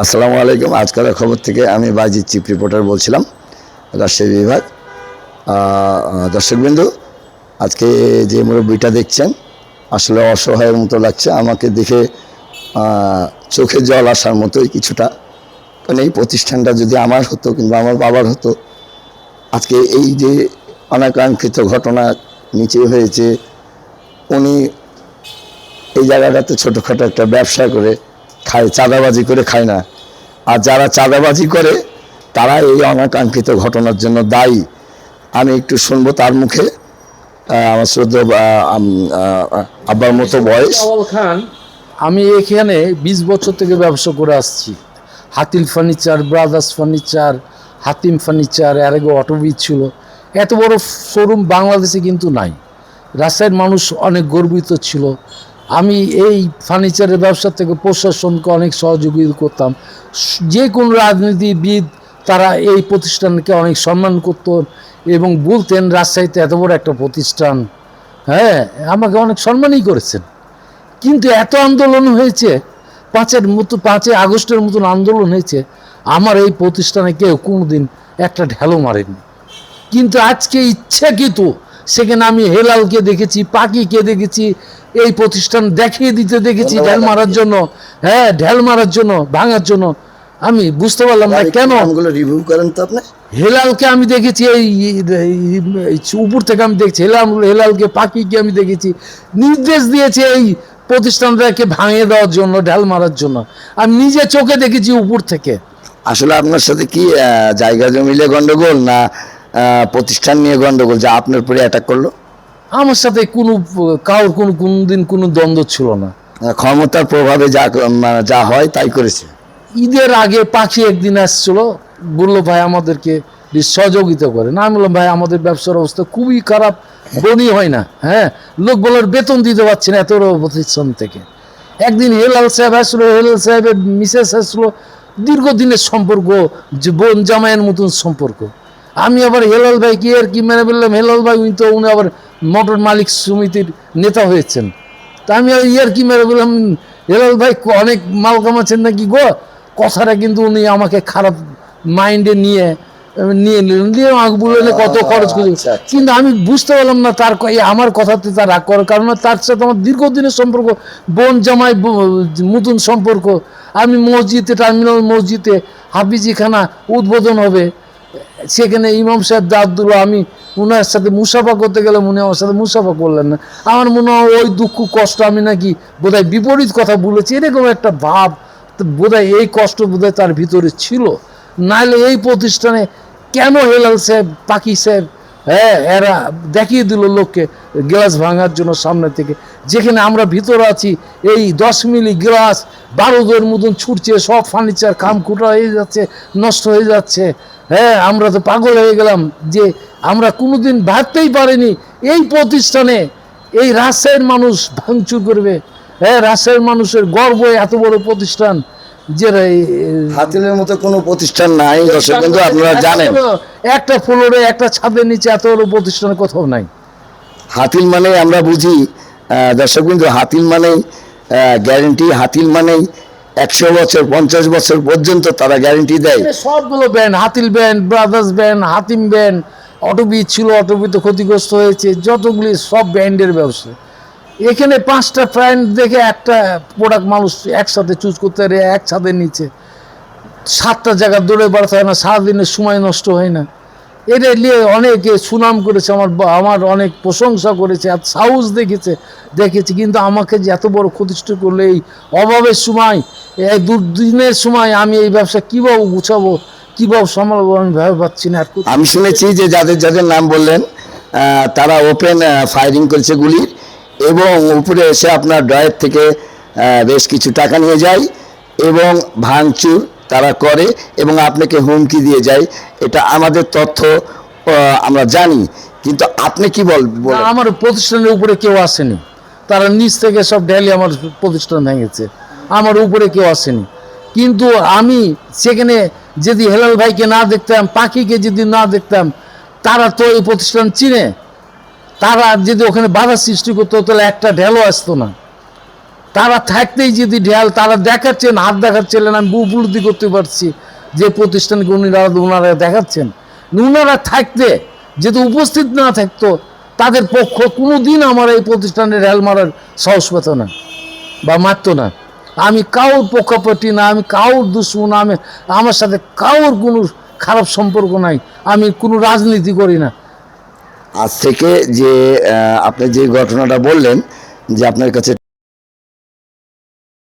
আসসালামু আলাইকুম। আজকালের খবর থেকে আমি বাইজিৎ চিফ রিপোর্টার বলছিলাম, রাজশাহী বিভাগ। দর্শকবৃন্দ, আজকে যে মুরব্বিটা দেখছেন আসলে অসহায়ের মতো লাগছে আমাকে দেখে, চোখে জল আসার মতোই কিছুটা। কারণ এই প্রতিষ্ঠানটা যদি আমার হতো কিংবা আমার বাবার হতো, আজকে এই যে অনাকাঙ্ক্ষিত ঘটনা নিচে হয়েছে, উনি এই জায়গাটাতে ছোটোখাটো একটা ব্যবসা করে খায়, চাঁদাবাজি করে খায় না। আর যারা চাঁদাবাজি করে তারা এই অনাকাঙ্ক্ষিত ঘটনার জন্য দায়ী। আমি একটু শুনবো তার মুখে। আমার শ্রদ্ধেয় আব্বার মতো বয়স। খান, আমি এখানে 20 বছর থেকে ব্যবসা করে আসছি। Hatil furniture, brothers furniture, Hatim furniture, এর আগে অটোবিজ ছিল। এত বড় শোরুম বাংলাদেশে কিন্তু নাই। রাজশাহীর মানুষ অনেক গর্বিত ছিল। আমি এই ফার্নিচারের ব্যবসা থেকে প্রশাসনকে অনেক সহযোগিতা করতাম। যে কোনো রাজনীতিবিদ তারা এই প্রতিষ্ঠানকে অনেক সম্মান করত এবং বলতেন রাজশাহীতে এত বড় একটা প্রতিষ্ঠান, হ্যাঁ, আমাকে অনেক সম্মানই করেছেন। কিন্তু এত আন্দোলন হয়েছে, 5 আগস্টের মতন আন্দোলন হয়েছে, আমার এই প্রতিষ্ঠানে কেউ কোনোদিন একটা ঢেলো মারেনি। কিন্তু আজকে ইচ্ছাকৃত সেখানে আমি হেলালকে দেখেছি, পাখিকে দেখেছি, এই প্রতিষ্ঠান দেখিয়ে দিতে দেখেছি ঢেল মারার জন্য, হ্যাঁ, ঢেল মারার জন্য, ভাঙার জন্য। আমি বুঝতে পারলাম না কেন। রিভিউ করেন তো আপনি। হেলালকে আমি দেখেছি এই উপর থেকে, আমি দেখছি হেলালকে, পাখিকে আমি দেখেছি নির্দেশ দিয়েছে এই প্রতিষ্ঠানটাকে ভাঙিয়ে দেওয়ার জন্য, ঢাল মারার জন্য। আমি নিজে চোখে দেখেছি উপর থেকে। আসলে আপনার সাথে কি জায়গা জমিলে গন্ডগোল না প্রতিষ্ঠান নিয়ে গন্ডগোল যা আপনার উপরে অ্যাটাক করলো? আমার সাথে কারোর কোনোদিন কোনো দ্বন্দ্ব ছিল না। ক্ষমতার প্রভাবে যা হয় তাই করেছে। ঈদের আগে পাখি একদিন আসছিল, বললো ভাই আমাদেরকে সহযোগিতা করেন। আমি বললাম ভাই আমাদের ব্যবসার অবস্থা খুবই খারাপ, বনি হয় না, হ্যাঁ, লোক বলার বেতন দিতে পারছে না এত প্রতিষ্ঠান থেকে। একদিন হেলাল সাহেব আসলো, হেলাল সাহেবের মিসেস আসলো, দীর্ঘদিনের সম্পর্ক, যে বোন জামাইয়ের মতন সম্পর্ক। আমি আবার হেলাল ভাই কি আর কি মেনে বললাম, হেলাল ভাই উনি আবার মোটর মালিক সমিতির নেতা হয়েছেন। তা আমি ইয়ার কি মেরে বললাম, হেলাল ভাই অনেক মাল কামাচ্ছেন নাকি গো। কথাটা কিন্তু উনি আমাকে খারাপ মাইন্ডে নিয়ে নিলেন, দিয়ে আমাকে বললেন কত খরচ করে। কিন্তু আমি বুঝতে পারলাম না তার আমার কথাতে তার রাগ করার কারণ। তার সাথে আমার দীর্ঘদিনের সম্পর্ক, বোন জামাই মতন সম্পর্ক। আমি মসজিদে, টার্মিনাল মসজিদে হাফিজিখানা উদ্বোধন হবে, সেখানে ইমাম সাহেব দাঁত, আমি উনার সাথে মুসাফা করতে গেলাম, উনি আমার সাথে মুসাফা করলেন না। আমার মনে হয় ওই দুঃখ কষ্ট আমি নাকি বোধহয় বিপরীত কথা বলেছি, এরকম একটা ভাব বোধহয়, এই কষ্ট বোধহয় তার ভিতরে ছিল। নাহলে এই প্রতিষ্ঠানে কেন হেলাল সাহেব, পাখি সাহেব, হ্যাঁ, এরা দেখিয়ে দিল লোককে গ্লাস ভাঙার জন্য সামনে থেকে। যেখানে আমরা ভিতরে আছি, এই 10 মিলি গ্লাস বারুদের মতন ছুটছে, সব ফার্নিচার খামখুটা হয়ে যাচ্ছে, নষ্ট হয়ে যাচ্ছে। হ্যাঁ, আমরা তো পাগল হয়ে গেলাম যে আমরা কোনোদিন ভাবতেই পারিনি এই প্রতিষ্ঠানে এই রাজশাহীর মানুষ ভাঙচুর করবে। হ্যাঁ, রাজশাহীর মানুষের গর্ব এত বড় প্রতিষ্ঠান, যে হাতিলের মতো কোনো প্রতিষ্ঠান নাই দর্শক, কিন্তু আপনারা জানেন একটা ফ্লোরে, একটা ছাদের নিচে এত বড় প্রতিষ্ঠান কোথাও নাই। হাতিল মানে আমরা বুঝি দর্শক, কিন্তু হাতিল মানেই গ্যারেন্টি, হাতিল মানেই 100 বছর 50 বছর পর্যন্ত তারা গ্যারেন্টি দেয়। সবগুলো band, Hatil band, brothers band, Hatim band, Otobi ছিল, অটোবিজ তো ক্ষতিগ্রস্ত হয়েছে, যতগুলি সব ব্যান্ডের ব্যবসা। এখানে 5টা ব্র্যান্ড দেখে একটা প্রোডাক্ট মানুষ একসাথে চুজ করতে পারে, এক ছাদের নিচে 7টা জায়গা দৌড়ে বেড়াতে হয় না, সারাদিনের সময় নষ্ট হয় না। এটা নিয়ে অনেকে সুনাম করেছে, আমার অনেক প্রশংসা করেছে, আর সাহস দেখেছি। কিন্তু আমাকে যে এত বড় ক্ষতিষ্ঠ করলে এই অভাবের সময়, এই দুর্দিনের সময় আমি এই ব্যবসা কীভাবে গুছাবো, কীভাবে সামলাবো, আমি ভেবে পাচ্ছি না। আমি শুনেছি যে যাদের যাদের নাম বললেন তারা ওপেন ফায়ারিং করেছে গুলির, এবং উপরে এসে আপনার ড্রয়ের থেকে বেশ কিছু টাকা নিয়ে যায় এবং ভাঙচুর তারা করে এবং আপনাকে হুমকি দিয়ে যায়। এটা আমাদের তথ্য, আমরা জানি। কিন্তু আপনি কি বলেন? আমার প্রতিষ্ঠানের উপরে কেউ আসেনি, তারা নিচ থেকে সব ঢেলে আমার প্রতিষ্ঠান ভেঙেছে, আমার উপরে কেউ আসেনি। কিন্তু আমি সেখানে যদি হেলাল ভাইকে না দেখতাম, পাখিকে যদি না দেখতাম, তারা তো এই প্রতিষ্ঠান চিনে, তারা যদি ওখানে বাধা সৃষ্টি করতো তাহলে একটা ঢেলও আসতো না। তারা থাকতেই যদি ঢেল, তারা দেখাচ্ছেন, হাত দেখাচ্ছিলেন, আমি উপলব্ধি করতে পারছি যে প্রতিষ্ঠানকে ওনারা দেখাচ্ছেন। ওনারা থাকতে যদি উপস্থিত না থাকতো, তাদের পক্ষ কোনো দিন আমার এই প্রতিষ্ঠানে ঢেল মারার সাহস পেত না বা মারত না। আমি কাউর পক্ষপাতি না, আমি কাউর দুশ্মন, আমি আমার সাথে কাউর কোনো খারাপ সম্পর্ক নাই, আমি কোনো রাজনীতি করি না। আজ থেকে যে আপনি যে ঘটনাটা বললেন যে আপনার কাছে